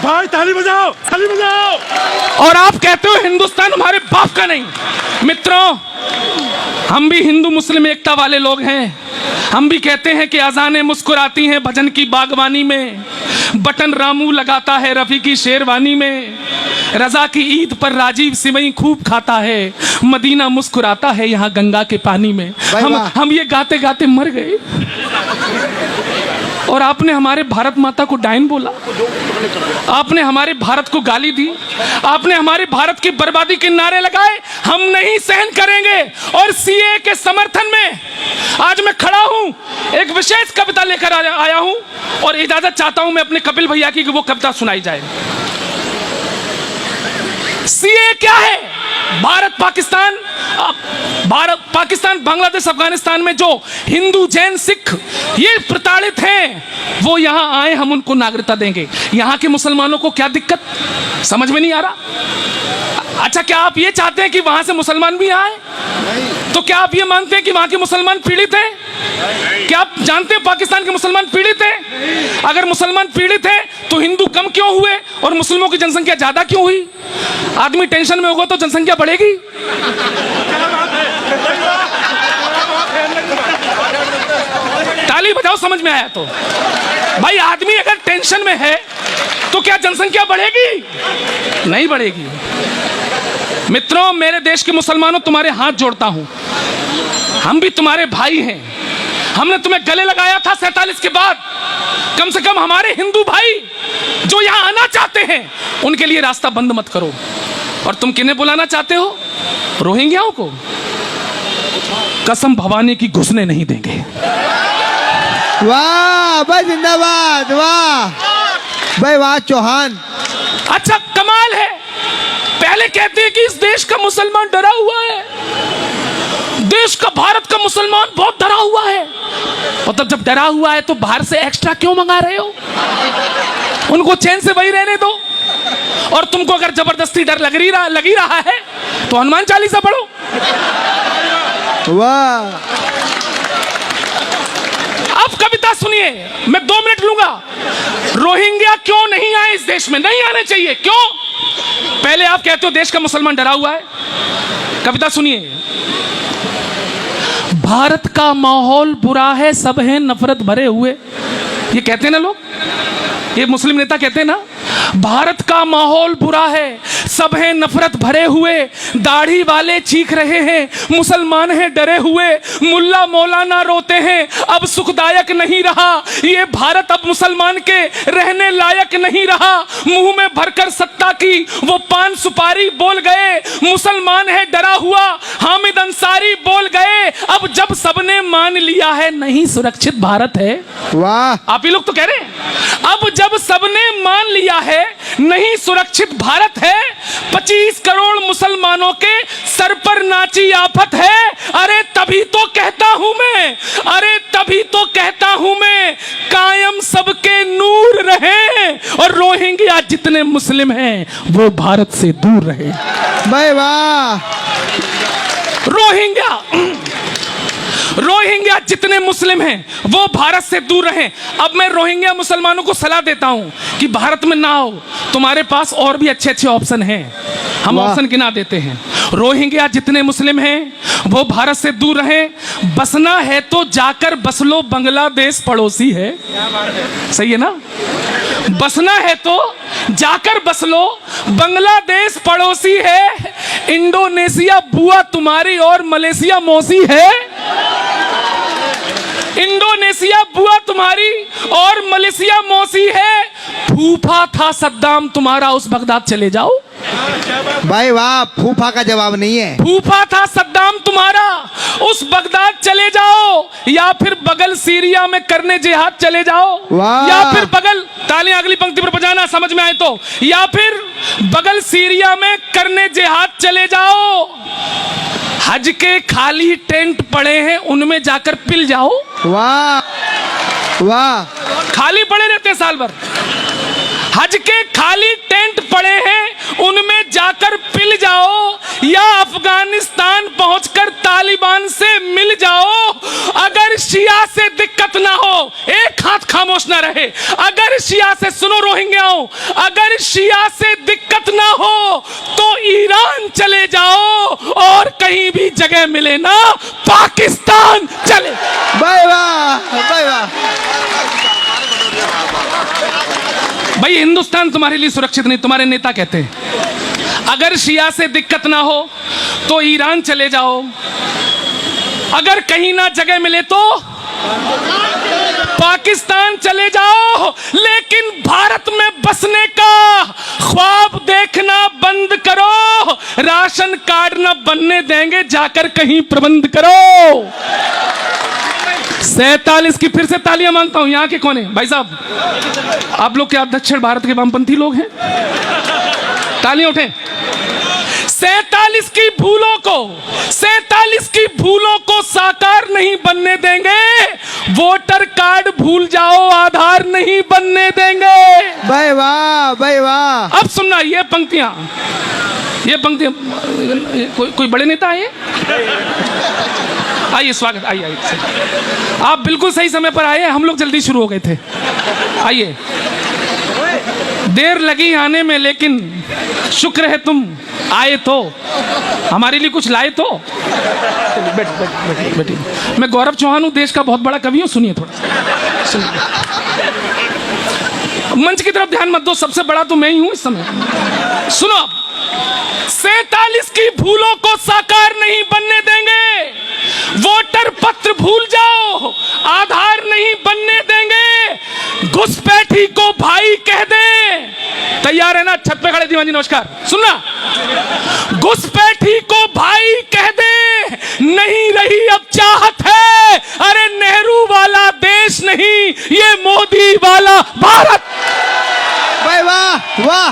भाई ताली बजाओ, ताली बजाओ। और आप कहते हो हिंदुस्तान हमारे बाप का नहीं। मित्रों, हम भी हिंदू मुस्लिम एकता वाले लोग हैं। हम भी कहते हैं कि अजानें मुस्कुराती हैं भजन की बागवानी में, बटन रामू लगाता है रफी की शेरवानी में, रजा की ईद पर राजीव सिवई खूब खाता है, मदीना मुस्कुराता है यहाँ गंगा के पानी में। हम ये गाते गाते मर गए और आपने हमारे भारत माता को डायन बोला, आपने हमारे भारत को गाली दी, आपने हमारे भारत की बर्बादी के नारे लगाए। हम नहीं सहन करेंगे। और सीए के समर्थन में आज मैं खड़ा हूं, एक विशेष कविता लेकर आया हूं और इजाजत चाहता हूं मैं अपने कपिल भैया की कि वो कविता सुनाई जाए। सीए क्या है? भारत पाकिस्तान बांग्लादेश अफगानिस्तान में जो हिंदू जैन सिख ये प्रताड़ित हैं, वो यहां आए, हम उनको नागरिकता देंगे। यहां के मुसलमानों को क्या दिक्कत, समझ में नहीं आ रहा? अच्छा, क्या आप ये चाहते हैं कि वहां से मुसलमान भी आए? तो क्या आप ये मानते हैं कि वहां के मुसलमान पीड़ित हैं? क्या आप जानते हैं पाकिस्तान के मुसलमान पीड़ित हैं? अगर मुसलमान पीड़ित हैं तो हिंदू कम क्यों हुए और मुस्लिमों की जनसंख्या ज्यादा क्यों हुई? आदमी टेंशन में होगा तो जनसंख्या बढ़ेगी। ताली बजाओ, समझ में आया तो। भाई, आदमी अगर टेंशन में है तो क्या जनसंख्या बढ़ेगी? नहीं बढ़ेगी। मित्रों, मेरे देश के मुसलमानों, तुम्हारे हाथ जोड़ता हूं, हम भी तुम्हारे भाई हैं। हमने तुम्हें गले लगाया था 47 के बाद। कम से कम हमारे हिंदू भाई जो यहां आना चाहते हैं उनके लिए रास्ता बंद मत करो। और तुम किन्हें बुलाना चाहते हो? रोहिंग्याओं को? कसम भवानी की घुसने नहीं देंगे। वाह भाई, जिंदाबाद, वाह भाई, वाह चौहान। अच्छा, कमाल है। पहले कहते हैं कि इस देश का मुसलमान डरा हुआ है, देश का भारत का मुसलमान बहुत डरा हुआ है। मतलब जब डरा हुआ है तो बाहर से एक्स्ट्रा क्यों मंगा रहे हो? उनको चैन से वही रहने दो। और तुमको अगर जबरदस्ती डर लगी रहा है तो हनुमान चालीसा पढ़ो। वाह। अब कविता सुनिए, मैं 2 मिनट लूंगा। रोहिंग्या क्यों नहीं आए इस देश में? नहीं आने चाहिए। क्यों? पहले आप कहते हो देश का मुसलमान डरा हुआ है। कविता सुनिए। भारत का माहौल बुरा है, सब हैं नफरत भरे हुए। ये कहते हैं ना लोग, ये मुस्लिम नेता कहते हैं ना, भारत का माहौल बुरा है, सब हैं नफरत भरे हुए, दाढ़ी वाले चीख रहे हैं, मुसलमान हैं डरे हुए, मुल्ला मौलाना रोते हैं, अब सुखदायक नहीं रहा ये भारत, अब मुसलमान के रहने लायक नहीं रहा। मुंह में भरकर सत्ता की वो पान सुपारी बोल गए, मुसलमान है डरा हुआ हामिद अंसारी बोल गए। अब जब सबने मान लिया है नहीं सुरक्षित भारत है। वाह। आप ही लोग तो कह रहे हैं, अब जब सबने मान लिया है नहीं सुरक्षित भारत है, 25 करोड़ मुसलमानों के सर पर नाची आफत है। अरे तभी तो कहता हूं मैं, अरे तभी तो कहता हूं मैं, कायम सबके नूर रहे और रोहिंग्या जितने मुस्लिम हैं वो भारत से दूर रहे। भाई वाह। रोहिंग्या जितने मुस्लिम हैं वो भारत से दूर रहें। अब मैं रोहिंग्या मुसलमानों को सलाह देता हूं कि भारत में ना आओ, तुम्हारे पास और भी अच्छे अच्छे ऑप्शन हैं, हम ऑप्शन गिना देते हैं। रोहिंग्या जितने मुस्लिम हैं वो भारत से दूर रहें। बसना है तो जाकर बस लो, बांग्लादेश पड़ोसी है। सही है ना? बसना है तो जाकर बस लो, बांग्लादेश पड़ोसी है। इंडोनेशिया बुआ तुम्हारी और मलेशिया मौसी है। इंडोनेशिया बुआ तुम्हारी और मलेशिया मौसी है। फूफा था सद्दाम तुम्हारा, उस बगदाद चले जाओ। भाई वाह, फूफा का जवाब नहीं है। फूफा था सद्दाम तुम्हारा, उस बगदाद चले जाओ, या फिर बगल सीरिया में करने जिहाद चले जाओ, या फिर बगल, तालियां अगली पंक्ति पर बजाना समझ में आए तो, या फिर बगल सीरिया में करने जिहाद चले जाओ। हज के खाली टेंट पड़े हैं उनमें जाकर पिल जाओ। वाह वाह। खाली पड़े रहते हैं साल भर। हज के खाली टेंट पड़े हैं उनमें जाकर पिल जाओ, या अफगानिस्तान पहुंचकर तालिबान से मिल जाओ। अगर अगर शिया से दिक्कत ना हो, एक हाथ खामोश ना रहे, अगर शिया से, सुनो रोहिंग्याओं, अगर शिया से दिक्कत ना हो तो ईरान चले जाओ, और कहीं भी जगह मिले ना पाकिस्तान चले। भाई वाह, भाई वाह। भाई हिंदुस्तान तुम्हारे लिए सुरक्षित नहीं, तुम्हारे नेता कहते हैं अगर शिया से दिक्कत ना हो तो ईरान चले जाओ, अगर कहीं ना जगह मिले तो पाकिस्तान चले जाओ, लेकिन भारत में बसने का ख्वाब देखना बंद करो, राशन कार्ड न बनने देंगे, जाकर कहीं प्रबंध करो। 47 की फिर से तालियां मांगता हूं। यहां के कौन है भाई साहब? आप लोग क्या दक्षिण भारत के वामपंथी लोग हैं? तालियां उठें। 47 की भूलों को साकार नहीं बनने देंगे, वोटर कार्ड भूल जाओ, आधार नहीं बनने देंगे। भाई वाह, भाई वाह। अब सुनना ये पंक्तियां, कोई बड़े नेता आए? आइए, स्वागत, आइए। आप बिल्कुल सही समय पर आए, हम लोग जल्दी शुरू हो गए थे। आइए, देर लगी आने में, लेकिन शुक्र है तुम आए तो, हमारे लिए कुछ लाए तो। बैठिए। मैं गौरव चौहान हूं, देश का बहुत बड़ा कवि हूं, सुनिए थोड़ा, सुनिए। मंच की तरफ ध्यान मत दो, सबसे बड़ा तो मैं ही हूं इस समय। सुनो, 47 की भूलों को साकार नहीं बनने देंगे, वोटर पत्र भूल जाओ, आधार नहीं बनने देंगे, घुसपैठी को भाई कह दे। तैयार है ना? छत पे खड़े दीवान जी, नमस्कार। सुनना, घुसपैठी को भाई कह दे, नहीं रही अब चाहत है, अरे नेहरू वाला देश नहीं, ये मोदी वाला भारत। भाई वाह, वाह।